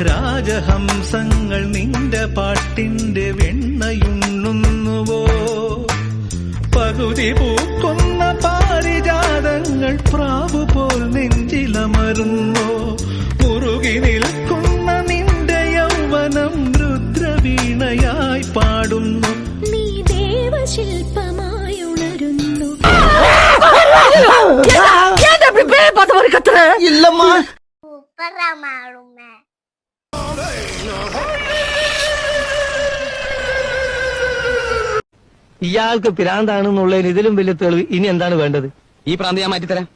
രാജഹംസങ്ങൾ നിന്റെ പാട്ടിന്റെ വെണ്ണയുണ്ണുന്നുവോ? പകുതി പൂക്കുന്ന പാരിജാതങ്ങൾ പ്രാവുപോൽ നെഞ്ചിലമരുന്നോ? മുറുകി നിൽക്കുന്ന നിന്റെ യൗവനം രുദ്രവീണയായി പാടുന്നു. നീ ദേവശില്പമായി ഉണരുന്നു. இல்லம்மா സൂപ്പറാ മാറുമേ. ഇയാൾക്ക് പിരാന്താണെന്നുള്ളതിന് ഇതിലും വലിയ തെളിവ് ഇനി എന്താണ് വേണ്ടത്? ഈ പ്രാന്ത് ഞാൻ മാറ്റിത്തരാം.